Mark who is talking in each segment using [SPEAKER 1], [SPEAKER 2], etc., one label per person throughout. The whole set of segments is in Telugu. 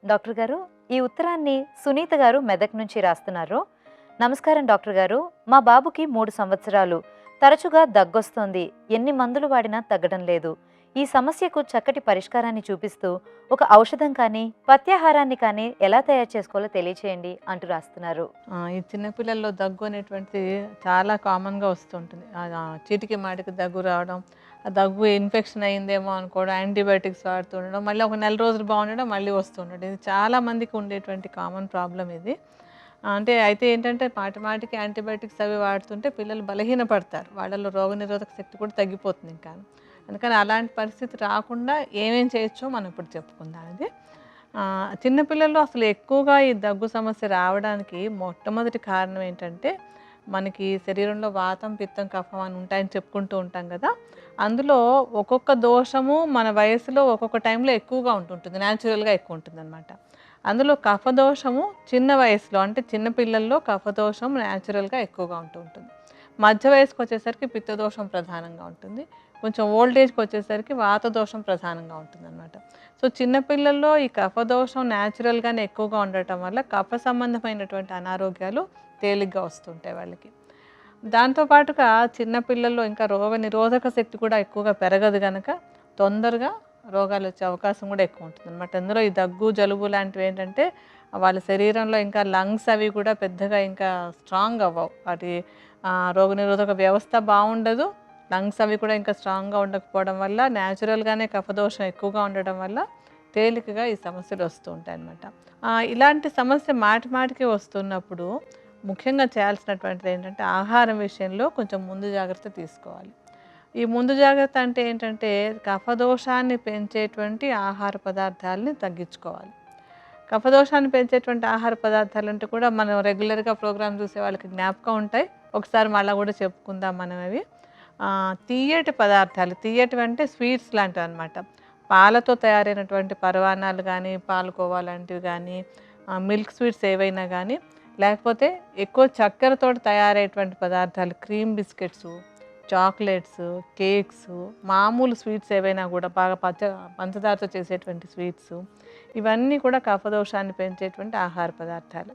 [SPEAKER 1] డాక్టర్ గారు, ఈ ఉత్తరాన్ని సునీత గారు మెదక్ నుంచి రాస్తున్నారు. నమస్కారం డాక్టర్ గారు. మా బాబుకి 3 సంవత్సరాలు. తరచుగా దగ్గొస్తోంది. ఎన్ని మందులు వాడినా తగ్గడం లేదు. ఈ సమస్యకు చక్కటి పరిష్కారాన్ని చూపిస్తూ ఒక ఔషధం కానీ, పథ్యాహారాన్ని కానీ ఎలా తయారు చేసుకోవాలో తెలియచేయండి అంటూ రాస్తున్నారు.
[SPEAKER 2] ఈ చిన్న పిల్లల్లో దగ్గు అనేటువంటిది చాలా కామన్‌గా వస్తుంటుంది. చీటికి మాటికి దగ్గు రావడం, ఆ దగ్గు ఇన్ఫెక్షన్ అయిందేమో అనుకోవడం, యాంటీబయాటిక్స్ వాడుతూ ఉండడం, మళ్ళీ ఒక నెల రోజులు బాగుండడం, మళ్ళీ వస్తూ ఉండడం. ఇది చాలా మందికి ఉండేటువంటి కామన్ ప్రాబ్లమ్ ఇది. అయితే ఏంటంటే మాటి మాటికి యాంటీబయాటిక్స్ అవి వాడుతుంటే పిల్లలు బలహీనపడతారు. వాళ్ళలో రోగనిరోధక శక్తి కూడా తగ్గిపోతుంది ఇంకా. అందుకని అలాంటి పరిస్థితి రాకుండా ఏమేం చేయొచ్చో మనం ఇప్పుడు చెప్పుకుందాం ఇది. చిన్న పిల్లల్లో అసలు ఎక్కువగా ఈ దగ్గు సమస్య రావడానికి మొట్టమొదటి కారణం ఏంటంటే, మనకి శరీరంలో వాతం, పిత్తం, కఫం అని ఉంటాయని చెప్పుకుంటూ ఉంటాం కదా! అందులో ఒక్కొక్క దోషము మన వయసులో ఒక్కొక్క టైంలో ఎక్కువగా ఉంటుంటుంది. న్యాచురల్‌గా ఎక్కువ ఉంటుందనమాట. అందులో కఫదోషము చిన్న వయసులో అంటే చిన్న పిల్లల్లో కఫదోషం న్యాచురల్‌గా ఎక్కువగా ఉంటూ ఉంటుంది. మధ్య వయసుకొచ్చేసరికి పిత్తదోషం ప్రధానంగా ఉంటుంది. కొంచెం ఓల్డ్ ఏజ్‌కి వచ్చేసరికి వాతదోషం ప్రధానంగా ఉంటుందనమాట. సో, చిన్న పిల్లల్లో ఈ కఫదోషం న్యాచురల్‌గానే ఎక్కువగా ఉండటం వల్ల కఫ సంబంధమైనటువంటి అనారోగ్యాలు తేలిగ్గా వస్తుంటాయి వాళ్ళకి. దాంతో పాటుగా చిన్న పిల్లల్లో ఇంకా రోగనిరోధక శక్తి కూడా ఎక్కువగా పెరగదు గనక తొందరగా రోగాలు వచ్చే అవకాశం కూడా ఎక్కువ ఉంటుందనమాట. అందులో ఈ దగ్గు, జలుబు లాంటివి ఏంటంటే వాళ్ళ శరీరంలో ఇంకా లంగ్స్ అవి కూడా పెద్దగా ఇంకా స్ట్రాంగ్ అవ్వవు. వాటి రోగనిరోధక వ్యవస్థ బాగుండదు. లంగ్స్ అవి కూడా ఇంకా స్ట్రాంగ్‌గా ఉండకపోవడం వల్ల న్యాచురల్‌గానే కఫదోషం ఎక్కువగా ఉండడం వల్ల తేలికగా ఈ సమస్యలు వస్తూ ఉంటాయన్నమాట. ఇలాంటి సమస్య మాటి మాటికి వస్తున్నప్పుడు ముఖ్యంగా చేయాల్సినటువంటిది ఏంటంటే ఆహారం విషయంలో కొంచెం ముందు జాగ్రత్త తీసుకోవాలి. ఈ ముందు జాగ్రత్త అంటే ఏంటంటే కఫదోషాన్ని పెంచేటువంటి ఆహార పదార్థాలని తగ్గించుకోవాలి. కఫదోషాన్ని పెంచేటువంటి ఆహార పదార్థాలు అంటే కూడా మనం రెగ్యులర్‌గా ప్రోగ్రామ్ చూసే వాళ్ళకి జ్ఞాపకం ఉంటాయి. ఒకసారి మళ్ళా కూడా చెప్పుకుందాం మనం అవి. తియ్యటి పదార్థాలు, తియ్యటివి అంటే స్వీట్స్ లాంటివన్నమాట. పాలతో తయారైనటువంటి పరవాన్నాలు కానీ, పాలకోవా లాంటివి కానీ, మిల్క్ స్వీట్స్ ఏవైనా కానీ, లేకపోతే ఎక్కువ చక్కెరతోటి తయారయ్యేటువంటి పదార్థాలు, క్రీమ్ బిస్కెట్సు, చాక్లెట్స్, కేక్స్, మామూలు స్వీట్స్ ఏవైనా కూడా బాగా పంచదారతో చేసేటువంటి స్వీట్స్, ఇవన్నీ కూడా కఫదోషాన్ని పెంచేటువంటి ఆహార పదార్థాలు.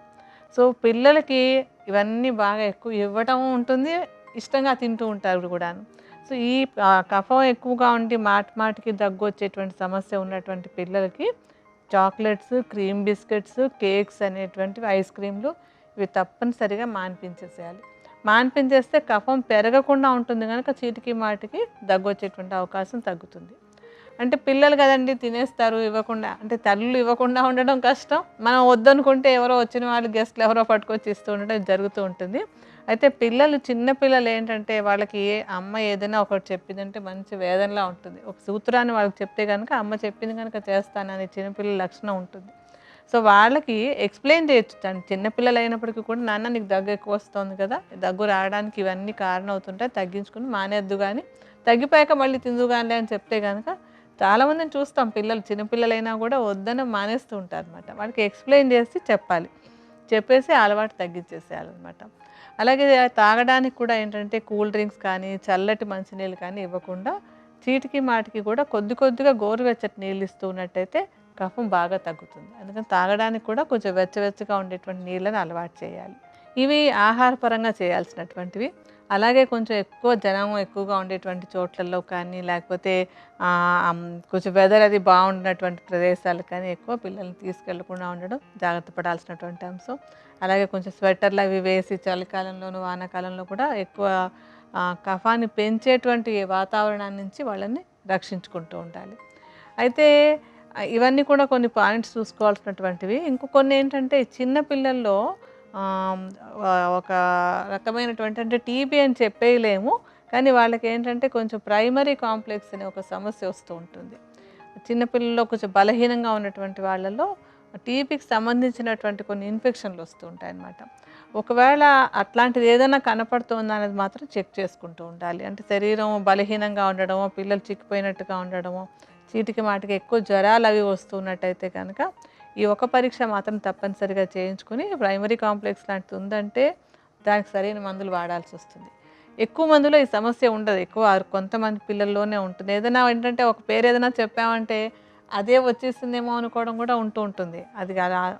[SPEAKER 2] సో, పిల్లలకి ఇవన్నీ బాగా ఎక్కువ ఇవ్వటం ఉంటుంది, ఇష్టంగా తింటూ ఉంటారు కూడాను. సో, ఈ కఫం ఎక్కువగా ఉండి మాటి మాటికి దగ్గు వచ్చేటువంటి సమస్య ఉన్నటువంటి పిల్లలకి చాక్లెట్స్, క్రీమ్ బిస్కెట్స్, కేక్స్ అనేటువంటివి, ఐస్ క్రీమ్లు ఇవి తప్పనిసరిగా మాన్పించేసేయాలి. మాన్పించేస్తే కఫం పెరగకుండా ఉంటుంది కనుక చీటికి మాటికి దగ్గు వచ్చేటువంటి అవకాశం తగ్గుతుంది. అంటే పిల్లలు కదండి తినేస్తారు ఇవ్వకుండా. అంటే తల్లులు ఇవ్వకుండా ఉండడం కష్టం. మనం వద్దనుకుంటే ఎవరో వచ్చిన వాళ్ళు గెస్ట్‌లు ఎవరో పట్టుకొచ్చి ఇస్తూ ఉండడం జరుగుతూ ఉంటుంది. అయితే చిన్న పిల్లలు ఏంటంటే వాళ్ళకి అమ్మ ఏదైనా ఒకటి చెప్పిందంటే మంచి వేదనలా ఉంటుంది. ఒక సూత్రాన్ని వాళ్ళకి చెప్తే గనుక అమ్మ చెప్పింది గనుక చేస్తాననే చిన్నపిల్లల లక్షణం ఉంటుంది. సో, వాళ్ళకి ఎక్స్‌ప్లెయిన్ చేయొచ్చు. చిన్న పిల్లలు అయినప్పటికీ కూడా నాన్న నీకు దగ్గు ఎక్కువ వస్తుంది కదా! దగ్గు రావడానికి ఇవన్నీ కారణం అవుతుంటాయి. తగ్గించుకొని మానేద్దు గానీ, తగ్గిపోయాక మళ్ళీ తిందువుగానిలే అని చెప్తే గనక చాలామందిని చూస్తాం పిల్లలు చిన్న పిల్లలైనా కూడా వద్దని మానేస్తూ ఉంటారనమాట. వాళ్ళకి ఎక్స్‌ప్లెయిన్ చేసి చెప్పాలి. చెప్పేసి అలవాటు తగ్గించేసేయాలనమాట. అలాగే తాగడానికి కూడా ఏంటంటే కూల్ డ్రింక్స్ కానీ, చల్లటి మంచినీళ్ళు కానీ ఇవ్వకుండా చీటికి మాటికి కూడా కొద్ది కొద్దిగా గోరువెచ్చటి నీళ్ళు ఇస్తూ ఉన్నట్టయితే కఫం బాగా తగ్గుతుంది. అందుకని తాగడానికి కూడా కొంచెం వెచ్చవెచ్చగా ఉండేటువంటి నీళ్ళని అలవాటు చేయాలి. ఇవి ఆహారపరంగా చేయాల్సినటువంటివి. అలాగే కొంచెం ఎక్కువ జనం ఎక్కువగా ఉండేటువంటి చోట్లలో కానీ, లేకపోతే కొంచెం వెదర్ అది బాగుండినటువంటి ప్రదేశాలకు కానీ ఎక్కువ పిల్లల్ని తీసుకెళ్లకుండా ఉండడం జాగ్రత్త పడాల్సినటువంటి అంశం. అలాగే కొంచెం స్వెటర్లు అవి వేసి చలికాలంలోను, వానాకాలంలో కూడా ఎక్కువ కఫాన్ని పెంచేటువంటి వాతావరణాన్ని నుంచి వాళ్ళని రక్షించుకుంటూ ఉండాలి. అయితే ఇవన్నీ కూడా కొన్ని పాయింట్స్ చూసుకోవాల్సినటువంటివి. కొన్ని ఏంటంటే చిన్న పిల్లల్లో ఆహ్, ఒక రకమైనటువంటి అంటే టీబీ అని చెప్పేయలేము. కానీ వాళ్ళకేంటంటే కొంచెం ప్రైమరీ కాంప్లెక్స్ అనే ఒక సమస్య వస్తూ ఉంటుంది. చిన్న పిల్లల్లో కొంచెం బలహీనంగా ఉన్నటువంటి వాళ్ళలో టీబీకి సంబంధించినటువంటి కొన్ని ఇన్ఫెక్షన్‌లు వస్తూ ఉంటాయన్నమాట. ఒకవేళ అట్లాంటిది ఏదైనా కనపడుతోందా అనేది మాత్రం చెక్ చేసుకుంటూ ఉండాలి. అంటే శరీరం బలహీనంగా ఉండడమో, పిల్లలు చిక్కిపోయినట్టుగా ఉండడమో, చీటికి మాటికి ఎక్కువ జ్వరాలు అవి వస్తున్నట్టయితే కనుక ఈ ఒక పరీక్ష మాత్రం తప్పనిసరిగా చేయించుకుని ప్రైమరీ కాంప్లెక్స్ లాంటిది ఉందంటే దానికి సరైన మందులు వాడాల్సి వస్తుంది. ఎక్కువ మందిలో ఈ సమస్య ఉండదు. కొంతమంది పిల్లల్లోనే ఉంటుంది. ఏదైనా ఏంటంటే ఒక పేరు ఏదైనా చెప్పామంటే అదే వచ్చేస్తుందేమో అనుకోవడం కూడా ఉంటూ ఉంటుంది. అది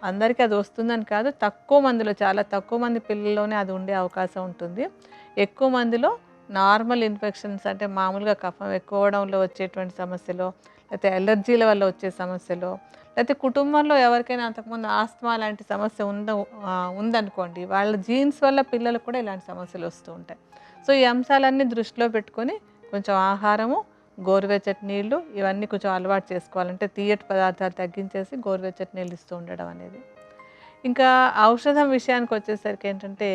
[SPEAKER 2] అందరికీ అది వస్తుందని కాదు, తక్కువ మందిలో, చాలా తక్కువ మంది పిల్లల్లోనే అది ఉండే అవకాశం ఉంటుంది. ఎక్కువ మందిలో నార్మల్ ఇన్ఫెక్షన్స్ అంటే మామూలుగా కఫం ఎక్కువ అవ్వడంలో వచ్చేటువంటి సమస్యలో, లేకపోతే ఎలర్జీల వల్ల వచ్చే సమస్యలో, లేకపోతే కుటుంబంలో ఎవరికైనా అంతకుముందు ఆస్తమా లాంటి సమస్య ఉందనుకోండి, వాళ్ళ జీన్స్ వల్ల పిల్లలకు కూడా ఇలాంటి సమస్యలు వస్తూ ఉంటాయి. సో ఈ అంశాలన్నీ దృష్టిలో పెట్టుకొని కొంచెం ఆహారము, గోరువెచ్చటి నీళ్ళు ఇవన్నీ కొంచెం అలవాటు చేసుకోవాలంటే తీయటి పదార్థాలు తగ్గించేసి గోరువెచ్చటి నీళ్ళు ఇస్తూ ఉండడం అనేది. ఇంకా ఔషధం విషయానికి వచ్చేసరికి ఏంటంటే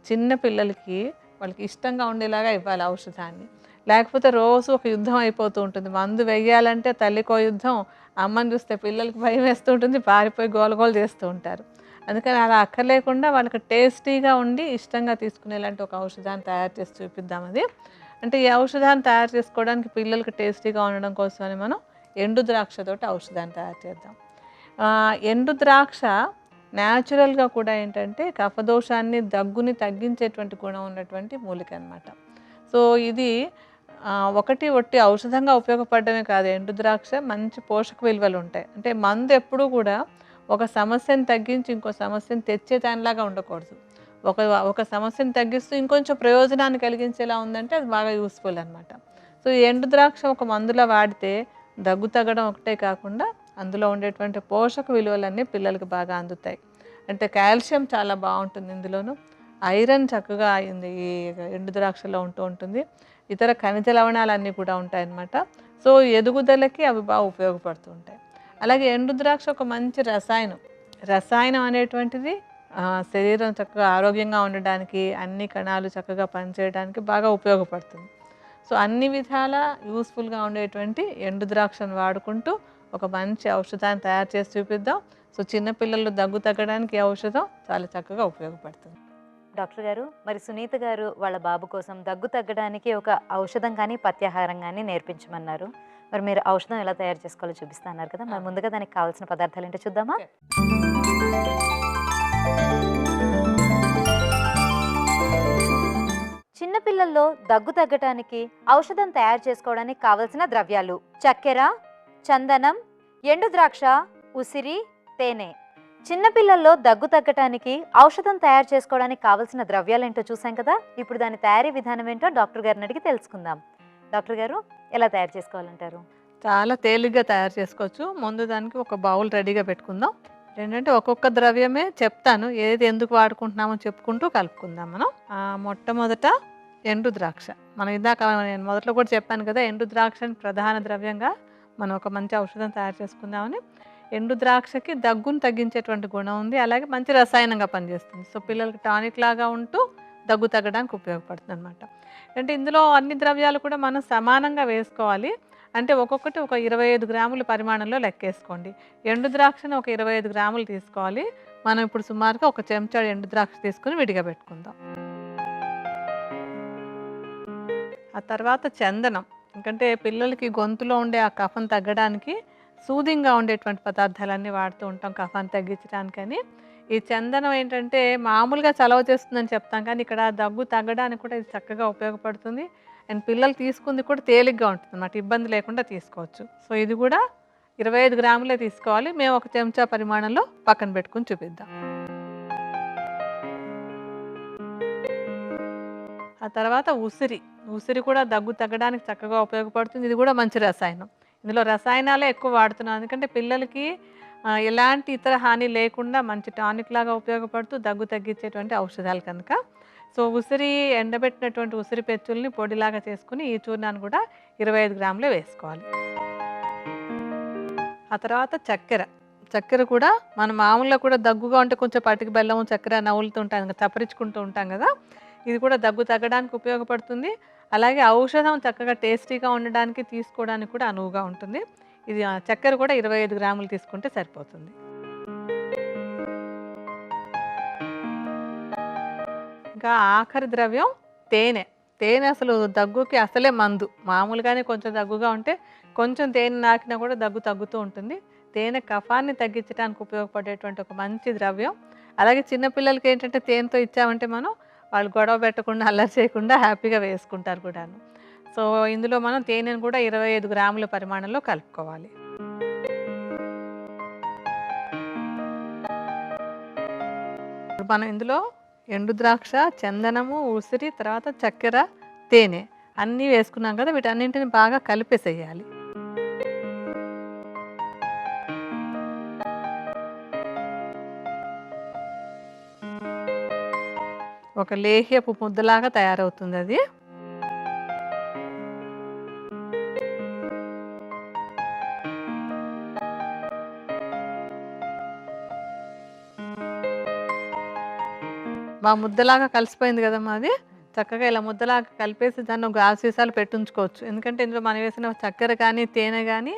[SPEAKER 2] చిన్న పిల్లలకి వాళ్ళకి ఇష్టంగా ఉండేలాగా ఇవ్వాలి ఔషధాన్ని. లేకపోతే రోజు ఒక యుద్ధం అయిపోతూ ఉంటుంది. మందు వెయ్యాలంటే తల్లికో యుద్ధం, అమ్మని చూస్తే పిల్లలకి భయం వేస్తూ ఉంటుంది, పారిపోయి గోలగోలు చేస్తూ ఉంటారు. అందుకని అలా అక్కర్లేకుండా వాళ్ళకి టేస్టీగా ఉండి ఇష్టంగా తీసుకునేలాంటి ఒక ఔషధాన్ని తయారు చేసి చూపిద్దాం. అది అంటే ఈ ఔషధాన్ని తయారు చేసుకోవడానికి పిల్లలకి టేస్టీగా ఉండడం కోసమని మనం ఎండు ద్రాక్షతోటి ఔషధాన్ని తయారు చేద్దాం. ఎండు ద్రాక్ష న్యాచురల్గా కూడా ఏంటంటే కఫదోషాన్ని, దగ్గుని తగ్గించేటువంటి గుణం ఉన్నటువంటి మూలిక అనమాట. సో ఇది ఒకటి ఒట్టి ఔషధంగా ఉపయోగపడమే కాదు, ఎండు ద్రాక్ష మంచి పోషక విలువలు ఉంటాయి. అంటే మందు ఎప్పుడూ కూడా ఒక సమస్యను తగ్గించి ఇంకో సమస్యను తెచ్చే దానిలాగా ఉండకూడదు. ఒక సమస్యను తగ్గిస్తూ ఇంకొంచెం ప్రయోజనాన్ని కలిగించేలా ఉందంటే అది బాగా యూస్ఫుల్ అనమాట. సో ఈ ఎండు ద్రాక్ష ఒక మందులా వాడితే దగ్గు తగ్గడం ఒకటే కాకుండా అందులో ఉండేటువంటి పోషక విలువలన్నీ పిల్లలకి బాగా అందుతాయి. అంటే కాల్షియం చాలా బాగుంటుంది ఇందులోను, ఐరన్ చక్కగా అయింది ఈ ఎండు ద్రాక్షలో ఉంటూ ఉంటుంది, ఇతర ఖనిజ లవణాలన్నీ కూడా ఉంటాయన్నమాట. సో ఎదుగుదలకి అవి బాగా ఉపయోగపడుతూ ఉంటాయి. అలాగే ఎండు ద్రాక్ష ఒక మంచి రసాయనం అనేటువంటిది శరీరం చక్కగా ఆరోగ్యంగా ఉండడానికి, అన్ని కణాలు చక్కగా పనిచేయడానికి బాగా ఉపయోగపడుతుంది. సో అన్ని విధాల యూస్ఫుల్గా ఉండేటువంటి ఎండు ద్రాక్షను వాడుకుంటూ ఒక మంచి ఔషధాన్ని తయారు చేసి చూపిద్దాం. సో చిన్నపిల్లలు దగ్గు తగ్గడానికి ఈ ఔషధం చాలా చక్కగా ఉపయోగపడుతుంది.
[SPEAKER 1] డాక్టర్ గారు, మరి సునీత గారు వాళ్ళ బాబు కోసం దగ్గు తగ్గడానికి ఒక ఔషధం కానీ పథ్యాహారం కానీ నేర్పించమన్నారు. మరి మీరు ఔషధం ఎలా తయారు చేసుకోవాలో చూపిస్తా అన్నారు కదా, మరి ముందుగా దానికి కావాల్సిన పదార్థాలు ఏంటో చూద్దామా? చిన్నపిల్లల్లో దగ్గు తగ్గటానికి ఔషధం తయారు చేసుకోవడానికి కావలసిన ద్రవ్యాలు: చక్కెర, చందనం, ఎండు ద్రాక్ష, ఉసిరి, తేనె. చిన్నపిల్లల్లో దగ్గు తగ్గటానికి ఔషధం తయారు చేసుకోవడానికి కావలసిన ద్రవ్యాలు ఏంటో చూసాం కదా, ఇప్పుడు దాని తయారీ విధానం ఏంటో డాక్టర్ గారిని అడిగి తెలుసుకుందాం. డాక్టర్ గారు, ఎలా తయారు చేసుకోవాలంటారు?
[SPEAKER 2] చాలా తేలిగ్గా తయారు చేసుకోవచ్చు. ముందు దానికి ఒక బౌల్ రెడీగా పెట్టుకుందాం. ఏంటంటే ఒక్కొక్క ద్రవ్యమే చెప్తాను, ఏది ఎందుకు వాడుకుంటున్నామో చెప్పుకుంటూ కలుపుకుందాం మనం. మొట్టమొదట ఎండు ద్రాక్ష. మనం ఇందాక నేను మొదట్లో కూడా చెప్పాను కదా, ఎండు ద్రాక్షని ప్రధాన ద్రవ్యంగా మనం ఒక మంచి ఔషధం తయారు చేసుకుందామని. ఎండు ద్రాక్షకి దగ్గును తగ్గించేటువంటి గుణం ఉంది, అలాగే మంచి రసాయనంగా పనిచేస్తుంది. సో పిల్లలకి టానిక్ లాగా ఉంటూ దగ్గు తగ్గడానికి ఉపయోగపడుతుంది అనమాట. అంటే ఇందులో అన్ని ద్రవ్యాలు కూడా మనం సమానంగా వేసుకోవాలి. అంటే ఒక్కొక్కటి ఒక 25 గ్రాముల పరిమాణంలో లెక్కేసుకోండి. ఎండు ద్రాక్షను ఒక 25 గ్రాములు తీసుకోవాలి. మనం ఇప్పుడు సుమారుగా ఒక చెంచాడు ఎండు ద్రాక్ష తీసుకుని విడిగా పెట్టుకుందాం. ఆ తర్వాత చందనం. ఎందుకంటే పిల్లలకి గొంతులో ఉండే ఆ కఫం తగ్గడానికి సూదింగ్గా ఉండేటువంటి పదార్థాలన్నీ వాడుతూ ఉంటాం కఫాన్ని తగ్గించడానికని. ఈ చందనం ఏంటంటే మామూలుగా చలవ చేస్తుందని చెప్తాం, కానీ ఇక్కడ దగ్గు తగ్గడానికి కూడా ఇది చక్కగా ఉపయోగపడుతుంది. అండ్ పిల్లలు తీసుకుంది కూడా తేలిగ్గా ఉంటుంది అన్నమాట, ఇబ్బంది లేకుండా తీసుకోవచ్చు. సో ఇది కూడా 25 గ్రాములే తీసుకోవాలి. మేము ఒక చెంచా పరిమాణంలో పక్కన పెట్టుకుని చూపిద్దాం. ఆ తర్వాత ఉసిరి కూడా దగ్గు తగ్గడానికి చక్కగా ఉపయోగపడుతుంది. ఇది కూడా మంచి రసాయనం. ఇందులో రసాయనాలే ఎక్కువ వాడుతున్నాం, ఎందుకంటే పిల్లలకి ఎలాంటి ఇతర హాని లేకుండా మంచి టానిక్ లాగా ఉపయోగపడుతూ దగ్గు తగ్గించేటువంటి ఔషధాలు కనుక. సో ఉసిరి, ఎండబెట్టినటువంటి ఉసిరి పెచ్చుల్ని పొడిలాగా చేసుకుని ఈ చూర్ణాన్ని కూడా 25 గ్రాములే వేసుకోవాలి. ఆ తర్వాత చక్కెర కూడా మనం మామూలుగా కూడా దగ్గుగా ఉంటే కొంచెం పటికి బెల్లం, చక్కెర నవ్వులుతూ ఉంటాం కదా, చప్పరించుకుంటూ ఉంటాం కదా, ఇది కూడా దగ్గు తగ్గడానికి ఉపయోగపడుతుంది. అలాగే ఔషధం చక్కగా టేస్టీగా ఉండడానికి, తీసుకోవడానికి కూడా అనువుగా ఉంటుంది. ఇది చక్కెర కూడా 25 గ్రాములు తీసుకుంటే సరిపోతుంది. ఇంకా ఆఖరి ద్రవ్యం తేనె అసలు దగ్గుకి అసలే మందు. మామూలుగానే కొంచెం దగ్గుగా ఉంటే కొంచెం తేనె నాకినా కూడా దగ్గు తగ్గుతూ ఉంటుంది. తేనె కఫాన్ని తగ్గించడానికి ఉపయోగపడేటువంటి ఒక మంచి ద్రవ్యం. అలాగే చిన్నపిల్లలకి ఏంటంటే తేనెతో ఇచ్చామంటే మనం వాళ్ళు గొడవ పెట్టకుండా, అల్లరి చేయకుండా హ్యాపీగా వేసుకుంటారు కూడాను. సో ఇందులో మనం తేనెను కూడా 25 గ్రాముల పరిమాణంలో కలుపుకోవాలి. మనం ఇందులో ఎండు ద్రాక్ష, చందనము, ఉసిరి, తర్వాత చక్కెర, తేనె అన్నీ వేసుకున్నాం కదా, వీటన్నింటిని బాగా కలిపేసేయాలి. ఒక లేహ్యపు ముద్దలాగా తయారవుతుంది అది. ముద్దలాగా కలిసిపోయింది కదమ్మా అది. చక్కగా ఇలా ముద్దలాగా కలిపేసి దాన్ని ఒక గాజు సీసాలో పెట్టుంచుకోవచ్చు. ఎందుకంటే ఇందులో మనం వేసిన చక్కెర కానీ, తేనె కానీ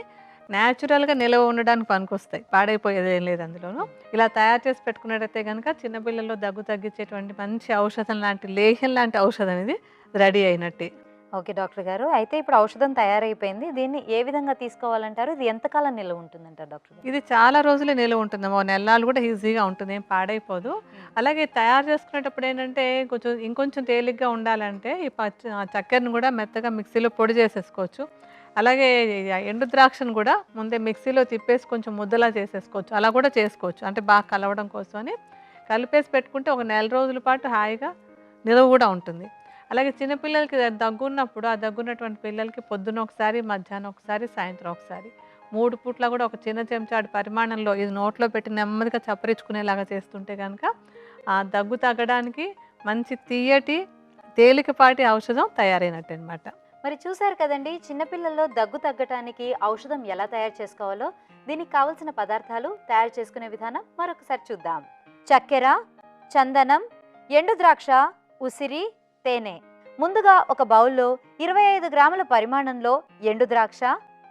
[SPEAKER 2] న్యాచురల్‌గా నిలవ ఉండడానికి పనికొస్తాయి. పాడైపోయేదేం లేదు అందులోను. ఇలా తయారు చేసి పెట్టుకున్నట్టయితే గనక చిన్నపిల్లల్లో దగ్గు తగ్గించేటువంటి మంచి ఔషధం లాంటి, లేహ్యం లాంటి ఔషధం ఇది రెడీ అయినట్టే.
[SPEAKER 1] ఓకే డాక్టర్ గారు. అయితే ఇప్పుడు ఔషధం తయారైపోయింది. దీన్ని ఏ విధంగా తీసుకోవాలంటారు? ఇది ఎంతకాలం నిల్వ ఉంటుందంటారు డాక్టర్ గారు?
[SPEAKER 2] ఇది చాలా రోజులే నిలువ ఉంటుందమ్మా. ఓ నెలలు కూడా ఈజీగా ఉంటుంది. ఏం పాడైపోదు. అలాగే తయారు చేసుకునేటప్పుడు ఏంటంటే ఇంకొంచెం తేలిగ్గా ఉండాలంటే ఈ చక్కెరను కూడా మెత్తగా మిక్సీలో పొడి చేసేసుకోవచ్చు. అలాగే ఎండు ద్రాక్షను కూడా ముందే మిక్సీలో తిప్పేసి కొంచెం ముద్దలా చేసేసుకోవచ్చు. అలా కూడా చేసుకోవచ్చు. అంటే బాగా కలవడం కోసం అని కలిపేసి పెట్టుకుంటే ఒక నెల రోజుల పాటు హాయిగా నిలువ కూడా ఉంటుంది. అలాగే చిన్నపిల్లలకి దగ్గున్నప్పుడు ఆ దగ్గున్నటువంటి పిల్లలకి పొద్దున ఒకసారి, మధ్యాహ్నం ఒకసారి, సాయంత్రం ఒకసారి 3 పూట్ల కూడా ఒక చిన్న చెంచాడు పరిమాణంలో ఇది నోట్లో పెట్టి నెమ్మదిగా చప్పరించుకునేలాగా చేస్తుంటే కనుక ఆ దగ్గు తగ్గడానికి మంచి తీయటి తేలికపాటి ఔషధం తయారైనట్టు అనమాట.
[SPEAKER 1] మరి చూశారు కదండి, చిన్నపిల్లల్లో దగ్గు తగ్గటానికి ఔషధం ఎలా తయారు చేసుకోవాలో, దీనికి కావలసిన పదార్థాలు, తయారు చేసుకునే విధానం మరొకసారి చూద్దాం. చక్కెర, చందనం, ఎండు ద్రాక్ష, ఉసిరి, తేనె. ముందుగా ఒక బౌల్లో 25 గ్రాముల పరిమాణంలో ఎండు ద్రాక్ష,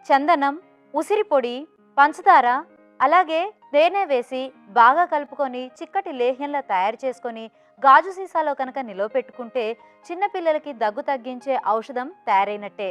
[SPEAKER 1] చందనం, ఉసిరి పొడి, పంచదార, అలాగే తేనె వేసి బాగా కలుపుకొని చిక్కటి లేహ్యంలా తయారు చేసుకొని గాజు సీసాలో కనుక నిలవ పెట్టుకుంటే చిన్నపిల్లలకి దగ్గు తగ్గించే ఔషధం తయారైనట్టే.